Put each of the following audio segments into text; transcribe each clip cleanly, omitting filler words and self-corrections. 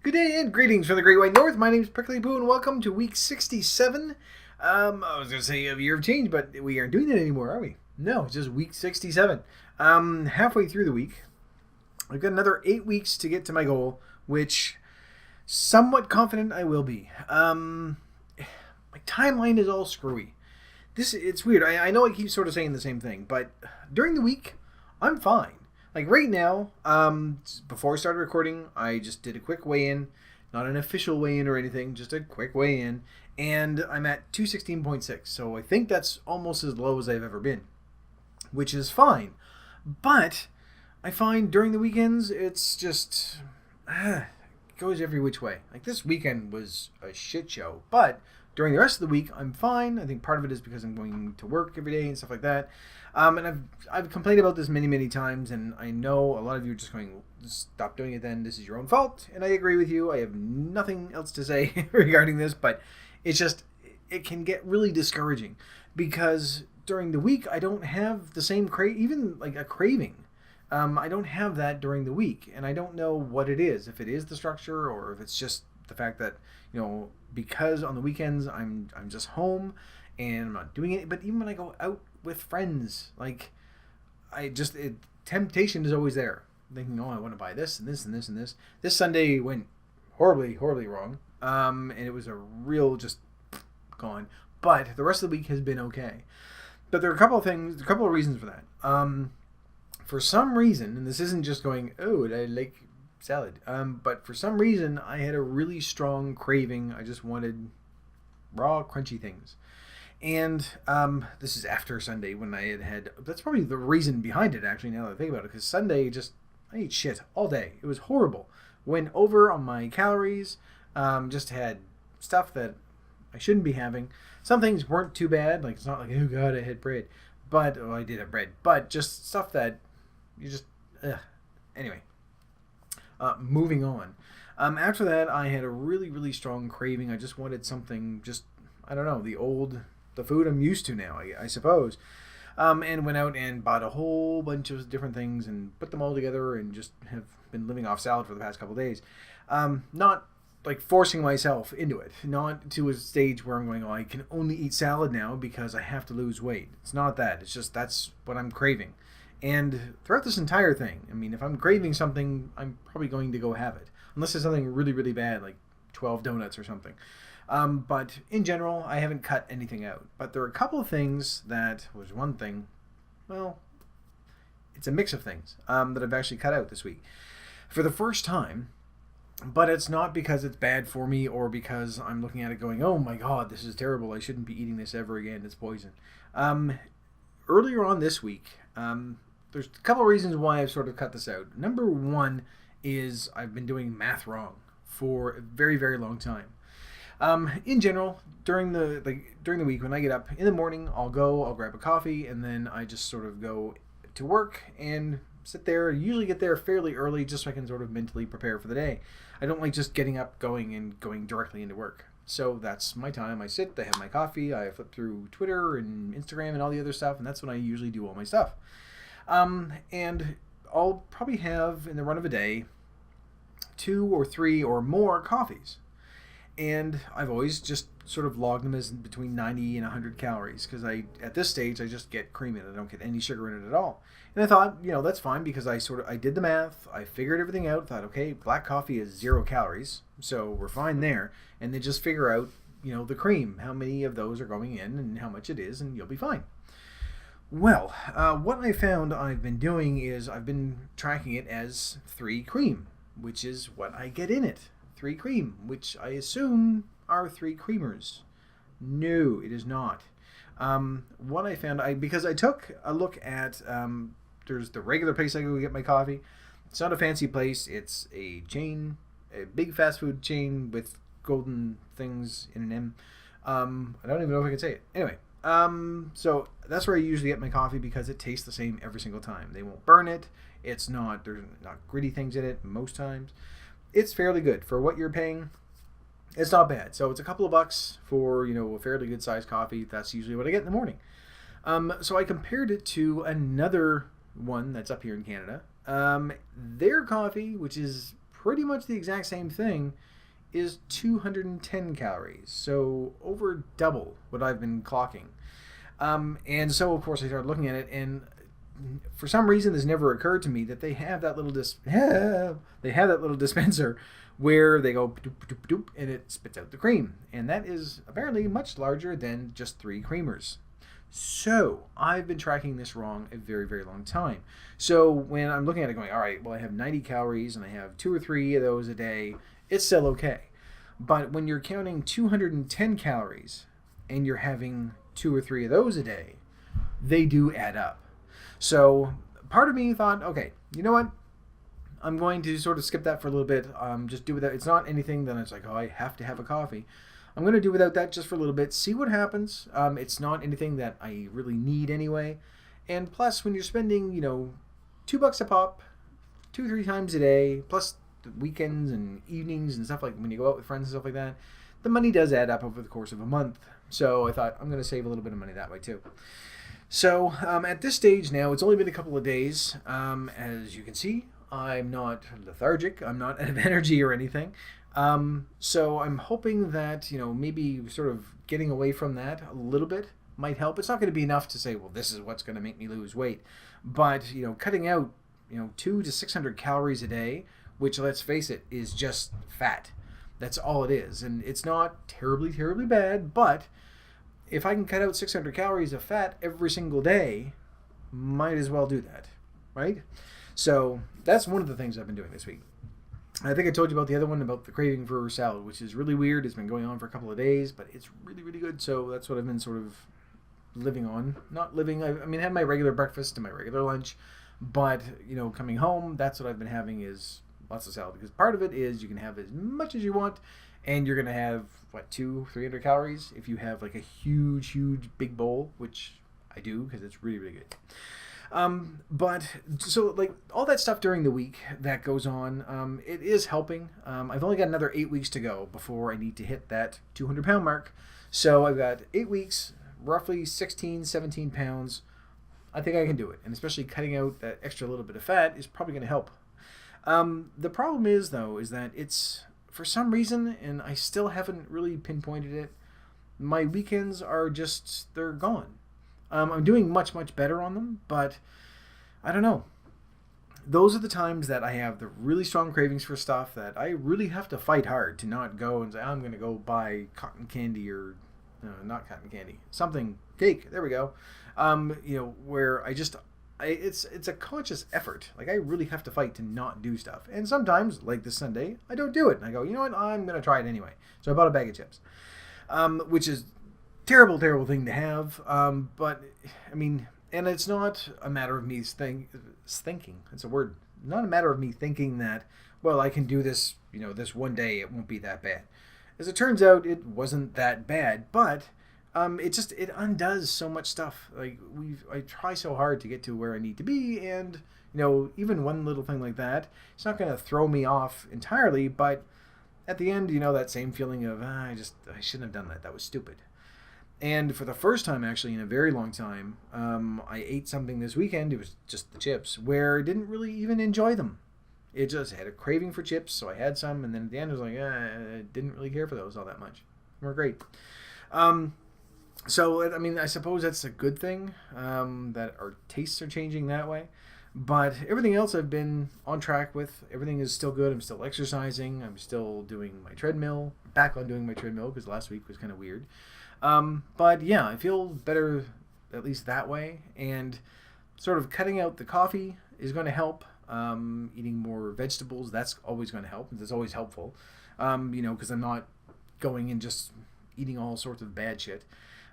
Good day and greetings from the Great White North. My name is Prickly Poo and welcome to week 67. I was going to say a year of change, but we aren't doing that anymore, are we? No, it's just week 67. Halfway through the week. I've got another 8 weeks to get to my goal, which somewhat confident I will be. My timeline is all screwy. It's weird. I know I keep sort of saying the same thing, but during the week, I'm fine. Like right now, before I started recording, I just did a quick weigh-in, not an official weigh-in or anything, just a quick weigh-in, and I'm at 216.6, so I think that's almost as low as I've ever been, which is fine. But I find during the weekends, it's just, it goes every which way. Like this weekend was a shit show, but during the rest of the week, I'm fine. I think part of it is because I'm going to work every day and stuff like that. And I've complained about this many times, and I know a lot of you are just going, stop doing it then, this is your own fault, and I agree with you. I have nothing else to say regarding this, but it's just, it can get really discouraging, because during the week, I don't have the same, even like a craving. I don't have that during the week, and I don't know what it is, if it is the structure, or if it's just the fact that, because on the weekends, I'm just home, and I'm not doing it, but even when I go out with friends, like temptation is always there, thinking, oh, I want to buy this and this and this and this Sunday went horribly wrong, and it was a real just gone, but the rest of the week has been okay. But there are a couple of reasons for that. For some reason, and this isn't just going, oh, I like salad, but for some reason I had a really strong craving. I just wanted raw crunchy things. And this is after Sunday when I had that's probably the reason behind it, actually, now that I think about it, because Sunday I ate shit all day. It was horrible. Went over on my calories, just had stuff that I shouldn't be having. Some things weren't too bad, like it's not like, oh god, I had bread, but I did have bread, but just stuff that you just, anyway. Moving on. After that, I had a really strong craving. I just wanted something, just, I don't know, the food I'm used to now, I suppose. And went out and bought a whole bunch of different things and put them all together and just have been living off salad for the past couple of days. Not like forcing myself into it. Not to a stage where I'm going, oh, I can only eat salad now because I have to lose weight. It's not that. It's just that's what I'm craving. And throughout this entire thing, I mean, if I'm craving something, I'm probably going to go have it. Unless it's something really bad, like 12 donuts or something. But in general, I haven't cut anything out. But there are a couple of things that was one thing, well, it's a mix of things that I've actually cut out this week. For the first time, but it's not because it's bad for me or because I'm looking at it going, oh my god, this is terrible. I shouldn't be eating this ever again. It's poison. Earlier on this week, there's a couple of reasons why I've sort of cut this out. Number one is I've been doing math wrong for a very long time. In general, during the week when I get up in the morning, I'll grab a coffee, and then I just sort of go to work and sit there. Usually get there fairly early just so I can sort of mentally prepare for the day. I don't like just getting up, going directly into work. So that's my time. I sit, I have my coffee, I flip through Twitter and Instagram and all the other stuff, and that's when I usually do all my stuff. And I'll probably have, in the run of a day, 2 or 3 or more coffees. And I've always just sort of logged them as between 90 and 100 calories, because at this stage, I just get cream in it. I don't get any sugar in it at all. And I thought, that's fine, because I did the math, I figured everything out, thought, okay, black coffee is 0 calories, so we're fine there. And then just figure out, the cream, how many of those are going in and how much it is, and you'll be fine. Well, what I found I've been doing is I've been tracking it as 3 cream, which is what I get in it. 3 cream, which I assume are 3 creamers. No, it is not. What I found, because I took a look at, there's the regular place I go get my coffee. It's not a fancy place. It's a chain, a big fast food chain with golden things in an M. I don't even know if I can say it. Anyway. So that's where I usually get my coffee because it tastes the same every single there's not gritty things in it most times. It's fairly good for what you're paying. It's not bad. So it's a couple of bucks for, a fairly good sized coffee. That's usually what I get in the morning. So I compared it to another one that's up here in Canada. Their coffee, which is pretty much the exact same thing, is 210 calories. So over double what I've been clocking. And so, of course, I started looking at it, and for some reason, this never occurred to me that they have that little dispenser where they go doop, doop, doop, and it spits out the cream, and that is apparently much larger than just 3 creamers. So I've been tracking this wrong a very, very long time. So when I'm looking at it, going, all right, well, I have 90 calories, and I have 2 or 3 of those a day, it's still okay. But when you're counting 210 calories, and you're having 2 or 3 of those a day, they do add up. So part of me thought, okay, you know what? I'm going to sort of skip that for a little bit. Just do without. It's not anything that it's like, oh, I have to have a coffee. I'm going to do without that just for a little bit. See what happens. It's not anything that I really need anyway. And plus, when you're spending, $2 a pop, 2-3 times a day, plus the weekends and evenings and stuff like when you go out with friends and stuff like that, the money does add up over the course of a month. So I thought I'm going to save a little bit of money that way too. So at this stage now, it's only been a couple of days. As you can see, I'm not lethargic. I'm not out of energy or anything. So I'm hoping that, maybe sort of getting away from that a little bit might help. It's not going to be enough to say, well, this is what's going to make me lose weight. But, cutting out, 200 to 600 calories a day, which, let's face it, is just fat. That's all it is. And it's not terribly, terribly bad, but if I can cut out 600 calories of fat every single day, might as well do that, right? So that's one of the things I've been doing this week. I think I told you about the other one, about the craving for salad, which is really weird. It's been going on for a couple of days, but it's really, really good. So that's what I've been sort of living on. Not living, I had my regular breakfast and my regular lunch, but, coming home, that's what I've been having is lots of salad. Because part of it is you can have as much as you want, and you're going to have, 200-300 calories if you have like a huge, huge big bowl, which I do because it's really, really good. But so like all that stuff during the week that goes on, it is helping. I've only got another 8 weeks to go before I need to hit that 200-pound mark. So I've got 8 weeks, roughly 16, 17 pounds. I think I can do it. And especially cutting out that extra little bit of fat is probably going to help. The problem is, though, is that it's, for some reason, and I still haven't really pinpointed it, my weekends are just, they're gone. I'm doing much, much better on them, but I don't know. Those are the times that I have the really strong cravings for stuff that I really have to fight hard to not go and say, I'm going to go buy cotton candy or, not cotton candy, something, cake, there we go. Where it's a conscious effort. Like I really have to fight to not do stuff. And sometimes, like this Sunday, I don't do it. And I go, you know what, I'm going to try it anyway. So I bought a bag of chips, which is terrible, terrible thing to have. But and it's not a matter of me thinking. It's a word. Not a matter of me thinking that, well, I can do this, this one day, it won't be that bad. As it turns out, it wasn't that bad, but it undoes so much stuff. Like I try so hard to get to where I need to be, and even one little thing like that, it's not going to throw me off entirely, but at the end, that same feeling of I shouldn't have done that. That was stupid. And for the first time, actually, in a very long time, I ate something this weekend. It was just the chips, where I didn't really even enjoy them. It just had a craving for chips, so I had some, and then at the end, I was like, I didn't really care for those all that much. They were great. So, I suppose that's a good thing, that our tastes are changing that way. But everything else I've been on track with. Everything is still good. I'm still exercising. I'm still doing my treadmill. Back on doing my treadmill, because last week was kind of weird. But yeah, I feel better at least that way, and sort of cutting out the coffee is going to help. Eating more vegetables, that's always going to help. That's always helpful, because I'm not going and just eating all sorts of bad shit.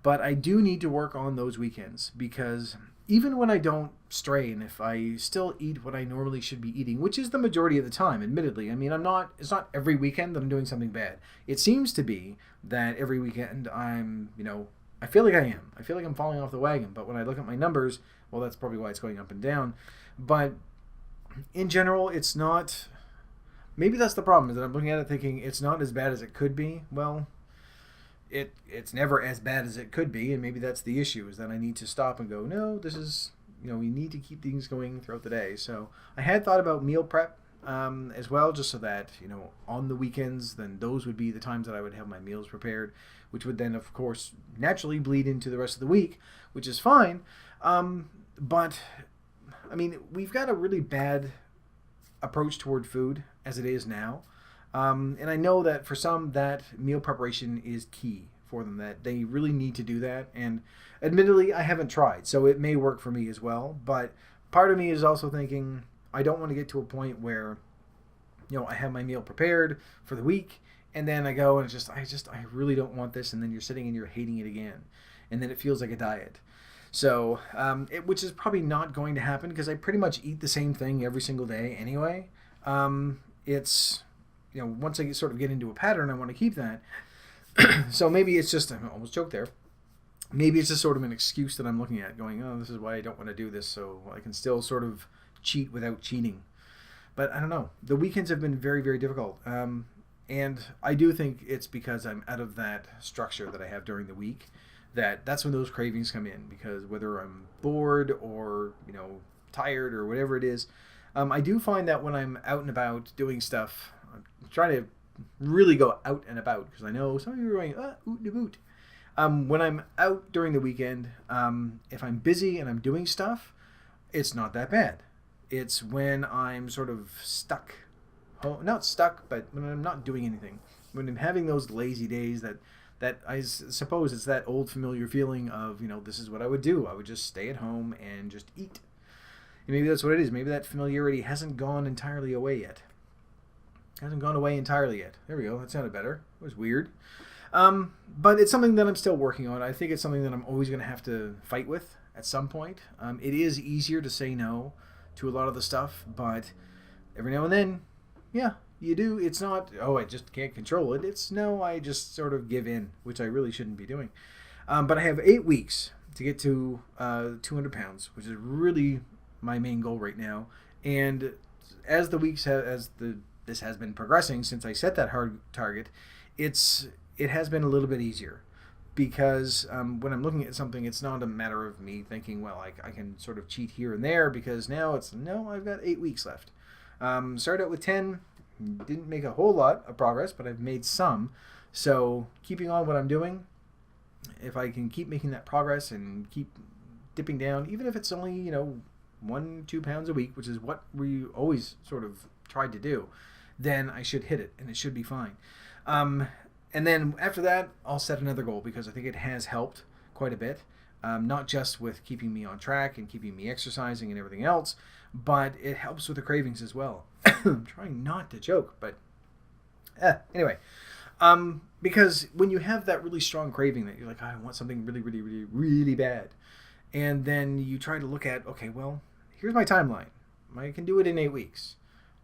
But I do need to work on those weekends, because even when I don't stray, and if I still eat what I normally should be eating, which is the majority of the time, admittedly, it's not every weekend that I'm doing something bad. It seems to be that every weekend I'm, I feel like I am. I feel like I'm falling off the wagon. But when I look at my numbers, well, that's probably why it's going up and down. But in general, it's not, maybe that's the problem, is that I'm looking at it thinking it's not as bad as it could be. Well, it's never as bad as it could be, and maybe that's the issue, is that I need to stop and go, no, this is, we need to keep things going throughout the day. So I had thought about meal prep, as well, just so that, on the weekends, then those would be the times that I would have my meals prepared, which would then, of course, naturally bleed into the rest of the week, which is fine. But, I mean, we've got a really bad approach toward food as it is now. And I know that for some, that meal preparation is key for them, that they really need to do that. And admittedly, I haven't tried, so it may work for me as well. But part of me is also thinking I don't want to get to a point where, I have my meal prepared for the week, and then I go and I really don't want this, and then you're sitting and you're hating it again, and then it feels like a diet. So, which is probably not going to happen because I pretty much eat the same thing every single day anyway. It's, once I sort of get into a pattern, I want to keep that. So maybe it's just, I almost choked there. Maybe it's just sort of an excuse that I'm looking at going, oh, this is why I don't want to do this, so I can still sort of cheat without cheating. But I don't know. The weekends have been very, very difficult. And I do think it's because I'm out of that structure that I have during the week. That's when those cravings come in, because whether I'm bored or, tired or whatever it is, I do find that when I'm out and about doing stuff, I'm trying to really go out and about, because I know some of you are going, oot de boot. When I'm out during the weekend, if I'm busy and I'm doing stuff, it's not that bad. It's when I'm sort of stuck, not stuck, but when I'm not doing anything, when I'm having those lazy days that I suppose it's that old familiar feeling of, this is what I would do. I would just stay at home and just eat. And maybe that's what it is. Maybe that familiarity hasn't gone entirely away yet. Hasn't gone away entirely yet. There we go. That sounded better. It was weird. But it's something that I'm still working on. I think it's something that I'm always going to have to fight with at some point. It is easier to say no to a lot of the stuff, but every now and then, yeah, you do. It's not, I just can't control it. It's, no, I just sort of give in, which I really shouldn't be doing. But I have 8 weeks to get to 200 pounds, which is really my main goal right now. And as the weeks this has been progressing since I set that hard target, it has been a little bit easier, because when I'm looking at something, it's not a matter of me thinking, well, I can sort of cheat here and there, because now I've got 8 weeks left. Started out with 10, didn't make a whole lot of progress, but I've made some. So keeping on what I'm doing, if I can keep making that progress and keep dipping down, even if it's only 1-2 pounds a week, which is what we always sort of tried to do, then I should hit it and it should be fine. And then after that, I'll set another goal, because I think it has helped quite a bit. Not just with keeping me on track and keeping me exercising and everything else, but it helps with the cravings as well. I'm trying not to choke, but anyway. Because when you have that really strong craving that you're like, I want something really, really, really, really bad, and then you try to look at, okay, well, here's my timeline. I can do it in 8 weeks.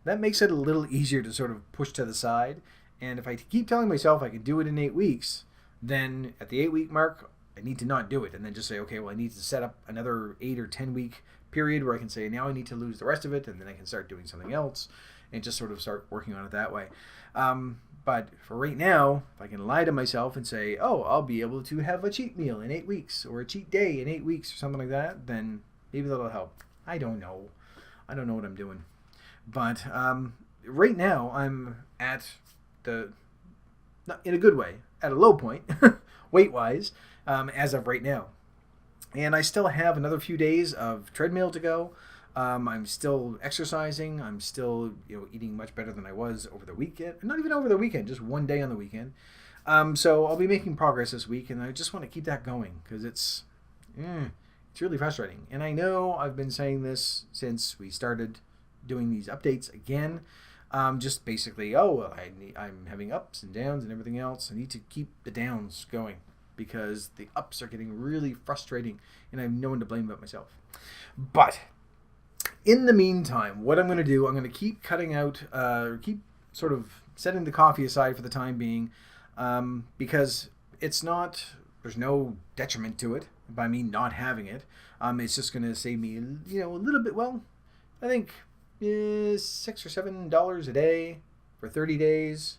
That makes it a little easier to sort of push to the side. And if I keep telling myself I can do it in 8 weeks, then at the 8-week mark, I need to not do it, and then just say, okay, well, I need to set up another 8 or 10 week period where I can say, now I need to lose the rest of it, and then I can start doing something else and just sort of start working on it that way. But for right now, if I can lie to myself and say, I'll be able to have a cheat meal in 8 weeks, or a cheat day in 8 weeks, or something like that, then maybe that'll help. I don't know. I don't know what I'm doing. But right now, I'm at not in a good way, at a low point, weight-wise, as of right now. And I still have another few days of treadmill to go. I'm still exercising. I'm still, eating much better than I was over the weekend. Not even over the weekend, just one day on the weekend. So I'll be making progress this week, and I just want to keep that going, because it's really frustrating. And I know I've been saying this since we started doing these updates again. Just basically, I'm having ups and downs and everything else. I need to keep the downs going, because the ups are getting really frustrating, and I have no one to blame but myself. But in the meantime, what I'm going to do, I'm going to keep cutting out, keep sort of setting the coffee aside for the time being, because there's no detriment to it by me not having it. It's just going to save me, a little bit, I think $6 or $7 a day for 30 days.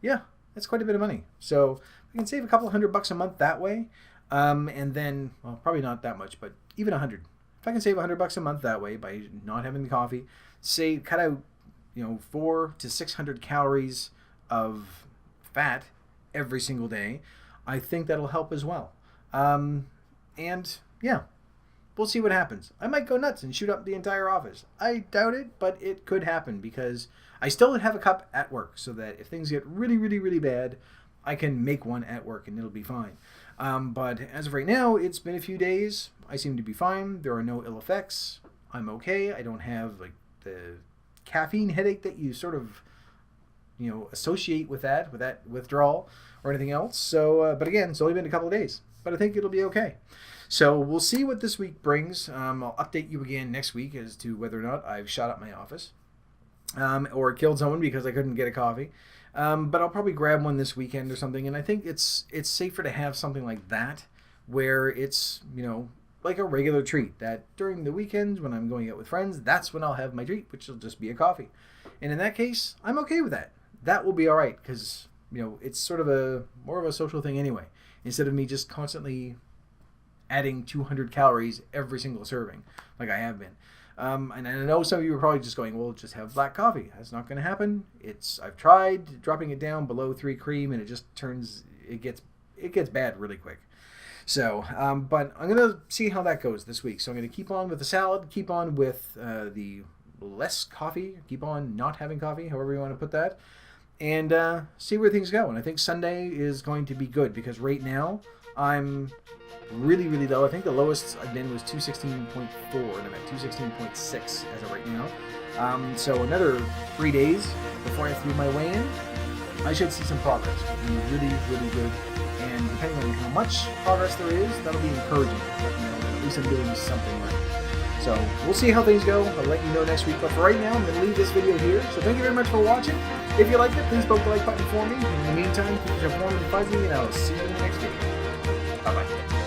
Yeah, that's quite a bit of money. So we can save a couple $100 a month that way. And then, probably not that much, but even $100. If I can save $100 a month that way by not having the coffee, cut out, 400 to 600 calories of fat every single day, I think that'll help as well. And yeah, we'll see what happens. I might go nuts and shoot up the entire office. I doubt it, but it could happen because I still have a cup at work so that if things get really, really, really bad, I can make one at work and it'll be fine. But as of right now, it's been a few days. I seem to be fine. There are no ill effects. I'm okay. I don't have like the caffeine headache that you sort of associate with that withdrawal or anything else. So, but again, it's only been a couple of days, but I think it'll be okay. So we'll see what this week brings. I'll update you again next week as to whether or not I've shot up my office or killed someone because I couldn't get a coffee. But I'll probably grab one this weekend or something. And I think it's safer to have something like that where it's, like a regular treat, that during the weekends when I'm going out with friends, that's when I'll have my treat, which will just be a coffee. And in that case, I'm okay with that. That will be all right because, it's sort of more of a social thing anyway, instead of me just constantly adding 200 calories every single serving like I have been. And I know some of you are probably just going, well, just have black coffee. That's not going to happen. I've tried dropping it down below 3 cream and it gets bad really quick. So, but I'm going to see how that goes this week. So I'm going to keep on with the salad, keep on with the less coffee, keep on not having coffee, however you want to put that, and see where things go. And I think Sunday is going to be good because right now I'm really, really low. I think the lowest I've been was 216.4 and I'm at 216.6 as of right now. So another 3 days before I have to do my weigh-in, I should see some progress. It'll be really, really good. And depending on how much progress there is, that'll be encouraging. At least I'm doing something right. So we'll see how things go. I'll let you know next week. But for right now, I'm going to leave this video here. So thank you very much for watching. If you liked it, please poke the like button for me. In the meantime, keep yourself warm and fuzzy, and I'll see you in the next video. Bye-bye.